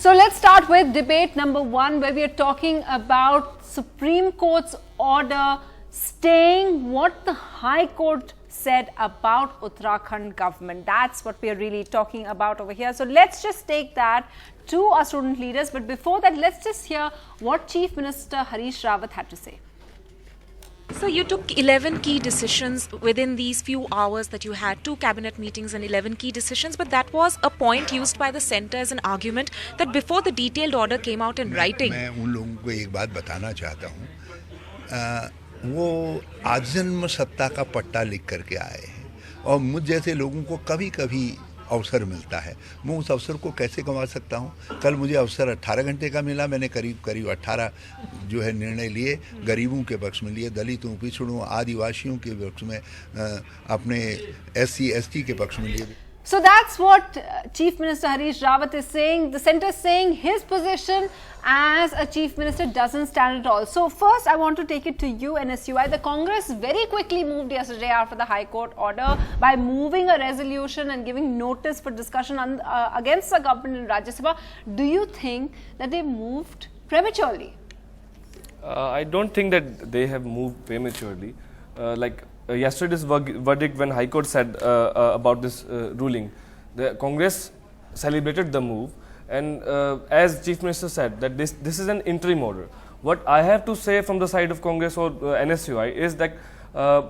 So let's start with debate number 1, where we are talking about Supreme Court's order staying what the High Court said about Uttarakhand government. That's what we are really talking about over here. So let's just take that to our student leaders. But before that, let's just hear what Chief Minister Harish Rawat had to say. So you took 11 key decisions within these few hours that you had, 2 cabinet meetings and 11 key decisions, but that was a point used by the centre as an argument that before the detailed order came out in writing. मैं उन लोगों को एक बात बताना चाहता हूँ, वो आजन्म सत्ता का पट्टा लिख करके आए हैं और मुझ जैसे लोगों को कभी-कभी अवसर मिलता है, मैं उस अवसर को कैसे गंवा सकता हूँ। कल मुझे अवसर 18 घंटे का मिला, मैंने करीब 18 जो है निर्णय लिए, गरीबों के पक्ष में लिए, दलितों, पिछड़ों, आदिवासियों के पक्ष में, अपने SC ST के पक्ष में लिए। So that's what Chief Minister Harish Rawat is saying. The centre is saying his position as a Chief Minister doesn't stand at all. So first I want to take it to you, NSUI. The Congress very quickly moved yesterday after the High Court order by moving a resolution and giving notice for discussion against the government in Rajya Sabha. Do you think that they moved prematurely? I don't think that they have moved prematurely. Yesterday's verdict, when High Court said about this ruling, the Congress celebrated the move, and as Chief Minister said, that this is an interim order. What I have to say from the side of Congress or NSUI is that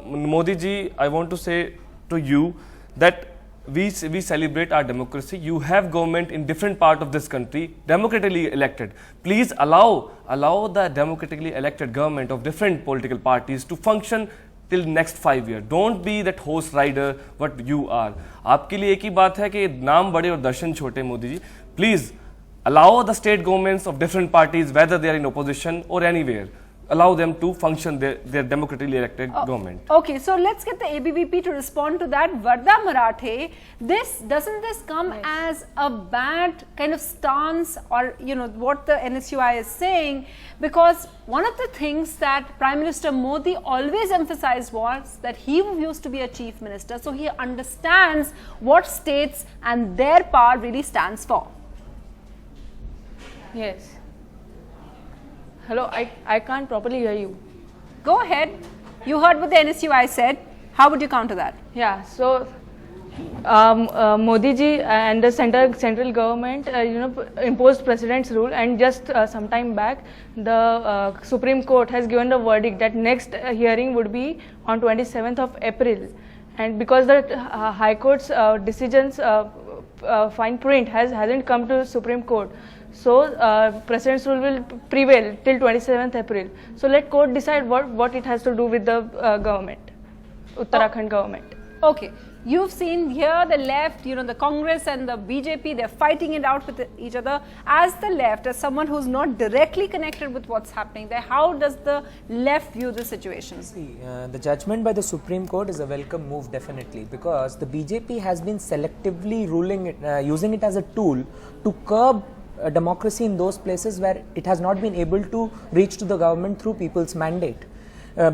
Modi ji, I want to say to you that we celebrate our democracy. You have government in different part of this country, democratically elected. Please allow the democratically elected government of different political parties to function till next 5 years. Don't be that horse rider what you are. आपके लिए एक ही बात है कि नाम बड़े और दर्शन छोटे Modi ji. Please allow the state governments of different parties, whether they are in opposition or anywhere, allow them to function their democratically elected government. Okay, so let's get the ABVP to respond to that. Varda Marathe, doesn't this come as a bad kind of stance, or what the NSUI is saying? Because one of the things that Prime Minister Modi always emphasized was that he used to be a chief minister, so he understands what states and their power really stands for. Yes. Hello, I can't properly hear you. Go ahead. You heard what the NSUI said. How would you counter that? Yeah, so Modi ji and the central government imposed precedent's rule, and just some time back the Supreme Court has given the verdict that next hearing would be on 27th of April, and because the High Court's decisions fine print hasn't come to Supreme Court, so precedent's rule will prevail till 27th April. So let court decide what it has to do with the government, Uttarakhand government. Okay, you've seen here the left, the Congress and the BJP, they're fighting it out with each other. As the left, as someone who's not directly connected with what's happening there, how does the left view the situation? See, the judgment by the Supreme Court is a welcome move, definitely, because the BJP has been selectively ruling it, using it as a tool to curb democracy in those places where it has not been able to reach to the government through people's mandate.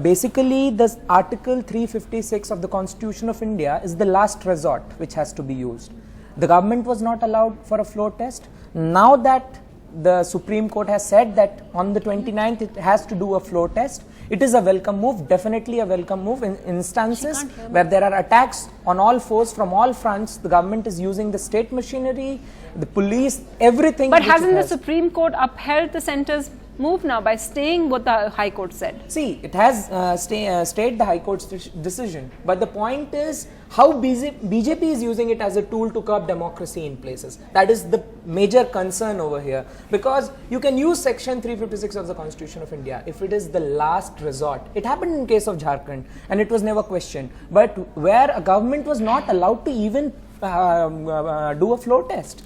Basically, the Article 356 of the Constitution of India is the last resort which has to be used. The government was not allowed for a floor test. Now that the Supreme Court has said that on the 29th it has to do a floor test, it is a welcome move, definitely a welcome move. In instances where there are attacks on all fours from all fronts, the government is using the state machinery, the police, everything. But hasn't the Supreme Court upheld the centre's move now by staying what the High Court said? See, it has stayed the High Court's decision, but the point is how BJP is using it as a tool to curb democracy in places. That is the major concern over here, because you can use section 356 of the Constitution of India if it is the last resort. It happened in case of Jharkhand and it was never questioned, but where a government was not allowed to even do a floor test.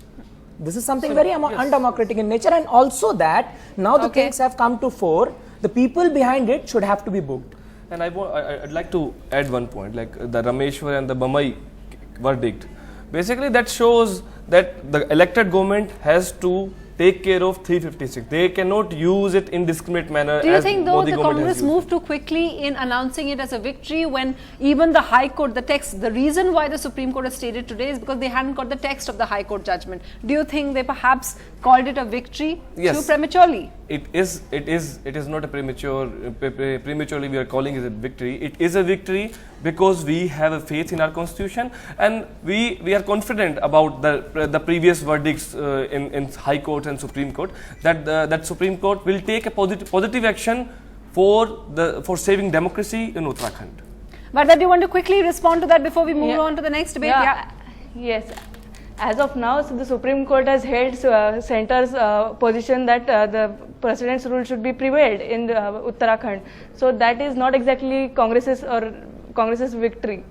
This is something very undemocratic in nature, and also that now the things have come to fore, the people behind it should have to be booked. And I'd like to add one point, like the Rameshwar and the Bamai verdict. Basically, that shows that the elected government has to take care of 356. They cannot use it in discriminate manner. Do you as think though Modi the government has Congress used moved too quickly in announcing it as a victory when even the High Court, the text, the reason why the Supreme Court has stated today is because they hadn't got the text of the High Court judgment. Do you think they perhaps called it a victory Yes. too prematurely? It is not a prematurely we are calling it a victory. It is a victory because we have a faith in our constitution, and we are confident about the previous verdicts in High Court and Supreme Court, that Supreme Court will take a positive action for saving democracy in Uttarakhand. Vardha, do you want to quickly respond to that before we move on to the next debate? Yes. As of now, so the Supreme Court has held centre's position that the President's rule should be prevailed in Uttarakhand. So that is not exactly Congress's victory.